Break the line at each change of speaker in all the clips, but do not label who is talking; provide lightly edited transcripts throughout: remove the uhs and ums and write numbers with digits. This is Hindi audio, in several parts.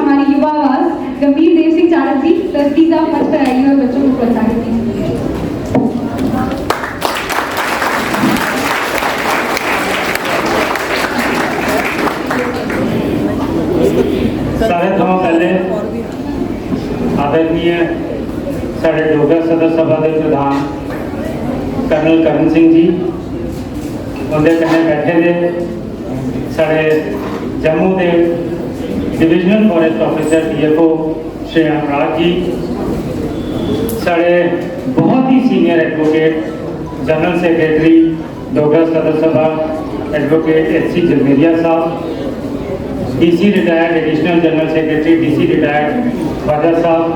हमारी युवा आवाज गंभीर देव सिंह चाणक जी, प्लीज आप मंच पर आइए और बच्चों को प्रोत्साहित कीजिए।
सारे थमां पहले आदरणीय साढ़े डोगरा सदर सभा के प्रधान कर्नल करण सिंह जी उनके कन्ने बैठे थे साढ़े जम्मू के divisional forest officer DFO Shri Anurag ji, साढ़े बहुत ही senior advocate general secretary Dogra Sadar Sabha advocate SC Jalmeria साहब, DC retired additional general secretary DC retired Khwaja साहब,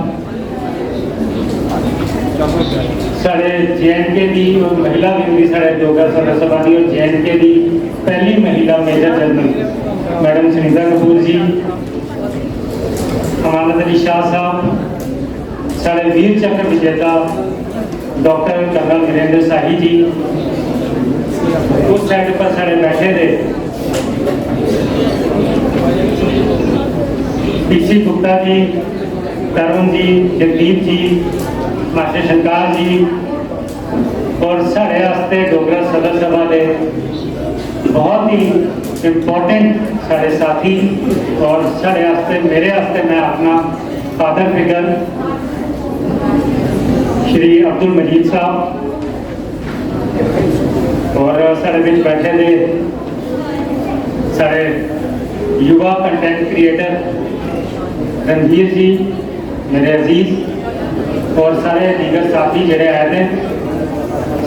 साढ़े JNK की महिला विंग साढ़े डोगरा सदर सभा की और JNK की पहली महिला major general madam Sunita Kapoor ji, Amanat Ali Shah साहब, साढ़े वीर चक्र विजेता डॉक्टर कर्नल वीरेंद्र शाही जी, उस साइड पर साढ़े बैठे थे PC गुप्ता जी, तरुण जी, जगदीप जी, मास्टर शंकर जी और साढ़े वास्ते डोगरा सदर सभा के बहुत ही इम्पोर्टेंट साढ़े साथी और साढ़े वास्ते मेरे वास्ते मैं अपना फादर फिगर श्री अब्दुल मजीद साहब और साढ़े बीच बैठे थे साढ़े युवा कंटेंट क्रिएटर रणधीर जी मेरे अजीज और सारे दीगर साथी जड़े आए थे,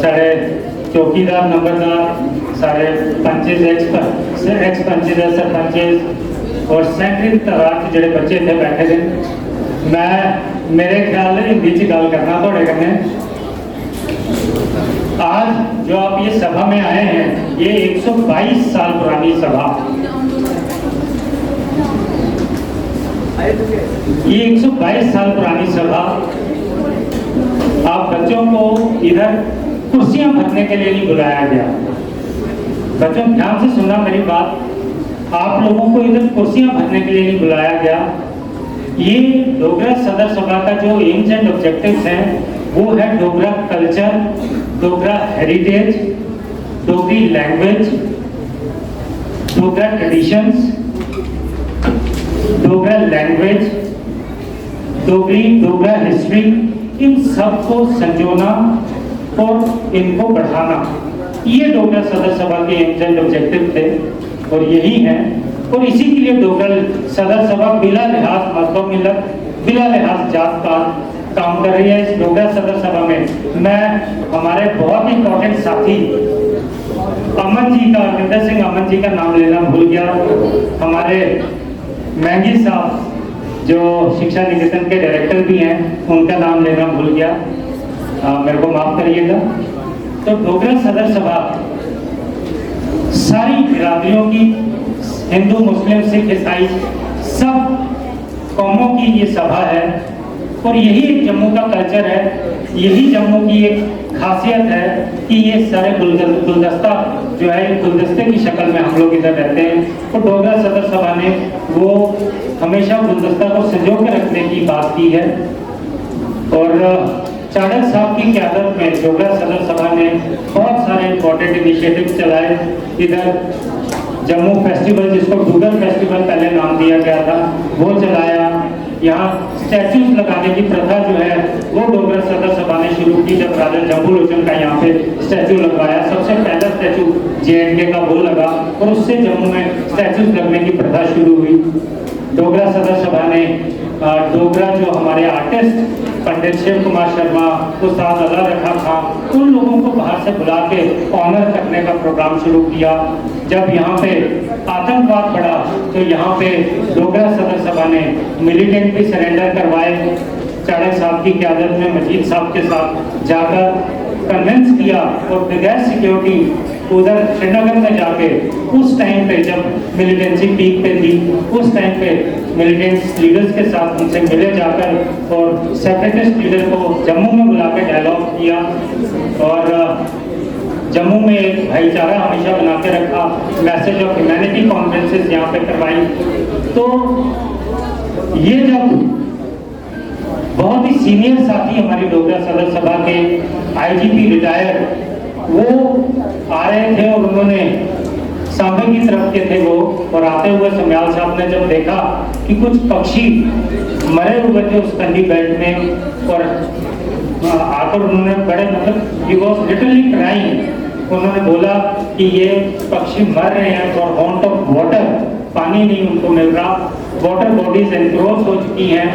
सारे चौकीदार नंबरदार, सारे पंचेज एक्स पंचेज सरपंचेज और सैकटरी तराज जड़े बच्चे थे बैठे थे। मैं मेरे ख्याल हिंदी च गल करना थोड़े कन्ने। आज जो आप ये सभा में आए हैं ये 122 साल पुरानी सभा, ये 122 साल पुरानी सभा आप बच्चों को इधर कुर्सियां भरने के लिए नहीं बुलाया गया। बच्चों ध्यान से सुनना मेरी बात, आप लोगों को इधर कुर्सियां भरने के लिए नहीं बुलाया गया। ये डोगरा सदर सभा का जो एम्स एंड ऑब्जेक्टिव्स हैं वो है Dogra culture, Dogra heritage, Dogri language, Dogra traditions, Dogra language, Dogra history, इन सब को संजोना और इनको बढ़ाना, ये डोगरा सदर सभा के एम्स एंड ऑब्जेक्टिव थे और यही है। और इसी के लिए डोगरा सदर सभा बिला लिहाज मजहब मिलत, बिला लिहाज जात पात काम कर रही है। इस डोगरा सदर सभा में मैं हमारे बहुत ही इंपॉर्टेंट साथी अमन जी का, अरविंदर सिंह अमन जी का नाम लेना भूल गया। हमारे महंगी साहब जो शिक्षा निकेतन के डायरेक्टर भी हैं उनका नाम लेना भूल गया, मेरे को माफ करिएगा। तो डोगरा सदर सभा सारी बिरादरियों की, हिंदू मुस्लिम सिख ईसाई सब कौमों की ये सभा है और यही एक जम्मू का कल्चर है, यही जम्मू की एक खासियत है कि ये सारे गुलदस्ता जो है गुलदस्ते की शक्ल में हम लोग इधर रहते हैं। तो डोगरा सदर सभा ने वो हमेशा गुलदस्ता को संजो के रखने की बात की है और चाणक साहब की क़यादत में डोगरा सदर सभा ने बहुत सारे इंपॉर्टेंट इनिशिएटिव चलाए। इधर जम्मू फेस्टिवल, जिसको डूगर फेस्टिवल पहले नाम दिया गया था, वो चलाया। यहाँ स्टैचूज लगाने की प्रथा जो है वो डोगरा सदर सभा ने शुरू की जब राजा जम्बू लोचन का यहाँ पे स्टैचू लगवाया। सबसे पहला स्टैचू JNK का वो लगा और उससे जम्मू में स्टैचूज लगने की प्रथा शुरू हुई। डोगरा सदर सभा ने डोगरा जो हमारे आर्टिस्ट पंडित शिव कुमार शर्मा को साथ अदा रखा था, उन लोगों को बाहर से बुला के ऑनर करने का प्रोग्राम शुरू किया। जब यहाँ पे आतंकवाद बढ़ा तो यहाँ पे डोगरा सदर सभा ने मिलिटेंट भी सरेंडर करवाए। चाणक साहब की क़यादत में मजीद साहब के साथ जाकर कन्विंस किया और बगैर सिक्योरिटी उधर श्रीनगर में जाके उस टाइम पे जब मिलिटेंसी पीक पे थी, उस टाइम पे मिलिटेंट लीडर्स के साथ उनसे मिले जाकर और सेपरेटिस्ट लीडर को जम्मू में बुला के डायलॉग किया और जम्मू में एक भाईचारा हमेशा बना के रखा। मैसेज ऑफ ह्यूमैनिटी कॉन्फ्रेंसेस यहाँ पे करवाई। तो ये जब बहुत ही सीनियर साथी हमारी डोगरा सदर सभा के आईजीपी रिटायर वो आ रहे थे और उन्होंने सांबे की तरफ के थे वो, और आते हुए समयाल साहब ने जब देखा कि कुछ पक्षी मरे हुए थे उस कंडी बेल्ट में, और आकर उन्होंने बड़े मतलब ही वॉज लिटरली क्राइंग। उन्होंने बोला कि ये पक्षी मर रहे हैं फॉर वांट ऑफ वाटर, पानी नहीं उनको मिल रहा, वाटर बॉडीज एनक्रोच हो चुकी हैं,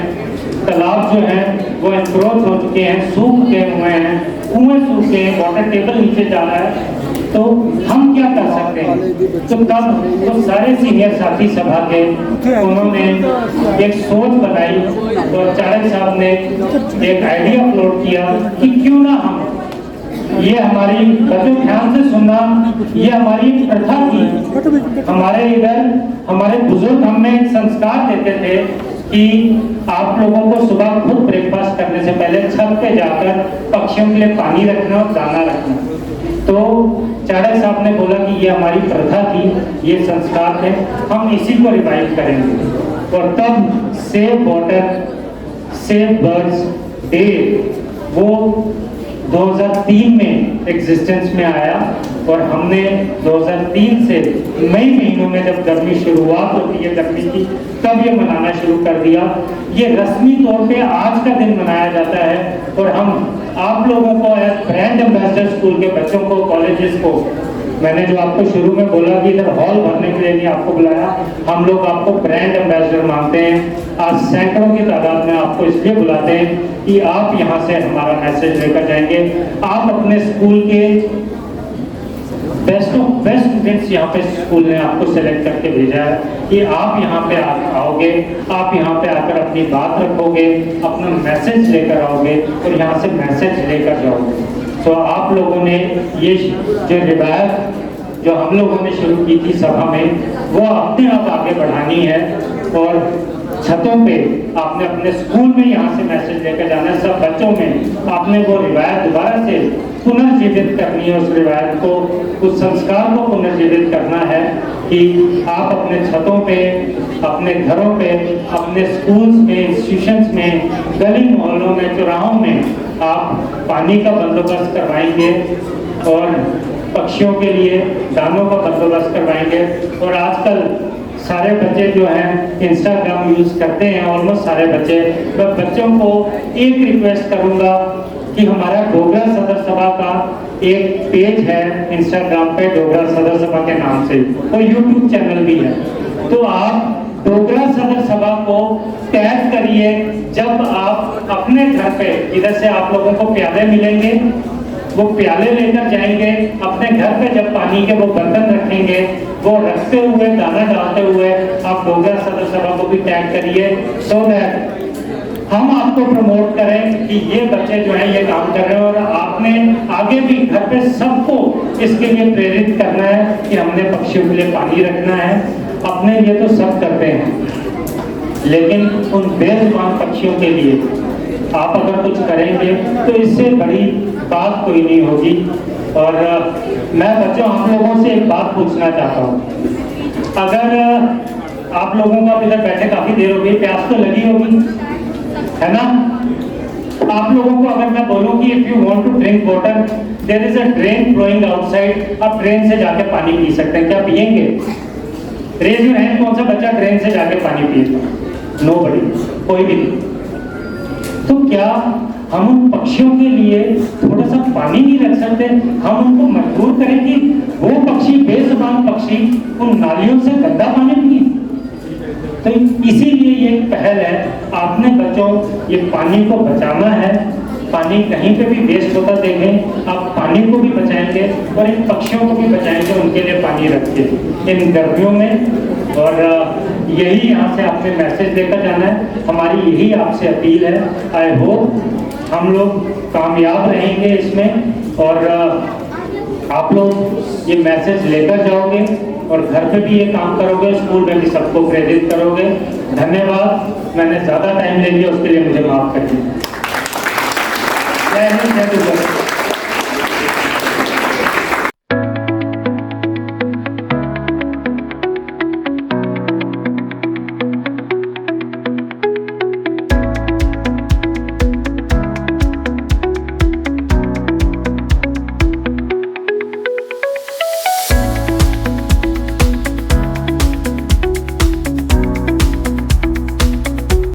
तालाब जो है वो एनक्रोच हो चुके हैं, सूख गए हुए हैं, कुएं सूख गए हैं, वाटर टेबल नीचे जा रहा है, तो हम क्या कर सकते हैं। तो तब तो सारे सीनियर साथी सभा के उन्होंने एक सोच बनाई और चाणक्य साहब ने एक आइडिया फ्लोट किया कि क्यों ना हम ये हमारी बच्चों ध्यान से सुनना, ये हमारी प्रथा थी। हमारे इधर हमारे बुजुर्ग हमें एक संस्कार देते थे कि आप लोगों को सुबह खुद ब्रेकफास्ट करने से पहले छत पे जाकर पक्षियों के लिए पानी रखना और दाना रखना। तो चाणक्य साहब ने बोला कि ये हमारी प्रथा थी, ये संस्कार थे, हम इसी को रिवाइव करेंगे। और तब save water save birds day वो 2003 में एग्जिस्टेंस में आया, और हमने 2003 से मई महीनों में जब गर्मी शुरुआत होती है गर्मी की, तब ये मनाना शुरू कर दिया। ये रस्मी तौर पे आज का दिन मनाया जाता है, और हम आप लोगों को ब्रांड एम्बेसडर स्कूल के बच्चों को, कॉलेजेस को, मैंने जो आपको शुरू में बोला कि इधर हॉल भरने के लिए नहीं आपको बुलाया, हम लोग आपको ब्रांड एम्बेसडर मानते हैं। आज सैकड़ों की तादाद में आपको इसलिए बुलाते हैं कि आप यहाँ से हमारा मैसेज लेकर जाएंगे। आप अपने स्कूल के बेस्ट ऑफ बेस्ट स्टूडेंट्स यहाँ पे स्कूल ने आपको सेलेक्ट करके भेजा है कि आप यहाँ पे आओगे, आप यहाँ पे आकर अपनी बात रखोगे, अपना मैसेज लेकर आओगे और यहाँ से मैसेज लेकर जाओगे। तो आप लोगों ने ये जो रिवायत जो हम लोगों ने शुरू की थी सभा में, वो अपने आप आगे बढ़ानी है, और छतों पे आपने अपने स्कूल में यहाँ से मैसेज लेकर जाना है। सब बच्चों में आपने वो रिवायत दोबारा से पुनर्जीवित करनी है, उस रिवायत को, उस संस्कार को पुनर्जीवित करना है कि आप अपने छतों पे, अपने घरों पे, अपने स्कूल्स में, इंस्टीट्यूशंस में, गली मोहल्लों में, चौराहों में आप पानी का बंदोबस्त करवाएंगे और पक्षियों के लिए दानों का बंदोबस्त करवाएंगे। और आजकल सारे बच्चे जो हैं इंस्टाग्राम यूज करते हैं, ऑलमोस्ट सारे बच्चे। मैं बच्चों को एक रिक्वेस्ट करूंगा कि हमारा डोगरा सदर सभा का एक पेज है इंस्टाग्राम पे, डोगरा सदर सभा के नाम से, और यूट्यूब चैनल भी है। तो आप डोगरा सदर सभा को टैग करिए। जब आप अपने घर पे, इधर से आप लोगों को प्याले मिलेंगे, वो प्याले लेकर जाएंगे अपने घर पे, जब पानी के वो बर्तन रखेंगे, वो रखते हुए, दाना डालते हुए आप डोगरा सदर सभा को भी टैग करिए, सो दैट हम आपको प्रमोट करें कि ये बच्चे जो हैं ये काम कर रहे हैं। और आपने आगे भी घर पे सबको इसके लिए प्रेरित करना है कि हमने पक्षियों के लिए पानी रखना है। अपने लिए तो सब करते हैं, लेकिन उन बेजुबान पक्षियों के लिए आप अगर कुछ करेंगे तो इससे बड़ी बात कोई नहीं होगी। और मैं बच्चों आप लोगों से एक बात पूछना चाहता हूँ। अगर आप लोगों को इधर बैठे काफी देर हो गई, प्यास तो लगी होगी, है ना? आप लोगों को अगर मैं बोलूं कि if you want to drink water, there is a drain flowing outside, आप ड्रेन से जाके पानी पी सकते हैं, क्या पिएंगे? रेज योर हैंड, कौन सा बच्चा ड्रेन से जाके पानी पिएगा? नोबडी, कोई भी नहीं। तो क्या हम उन पक्षियों के लिए थोड़ा सा पानी नहीं रख सकते? हम उनको मजबूर करें कि वो पक्षी, बेजुबान पक्षी, उन नालियों से गंदा पानी पिए? तो इसीलिए ये एक पहल है। आपने बच्चों ये पानी को बचाना है, पानी कहीं पे भी वेस्ट होता देखें, आप पानी को भी बचाएंगे और इन पक्षियों को भी बचाएंगे, उनके लिए पानी रखिए इन गर्मियों में। और यही यहाँ से आपने मैसेज लेकर जाना है, हमारी यही आपसे अपील है। आई होप हम लोग कामयाब रहेंगे इसमें, और आप लोग ये मैसेज लेकर जाओगे और घर पे भी ये काम करोगे, स्कूल में भी सबको प्रेरित करोगे। धन्यवाद, मैंने ज्यादा टाइम ले लिया, उसके लिए मुझे माफ कर दीजिए। जय हिंद, जय भारत।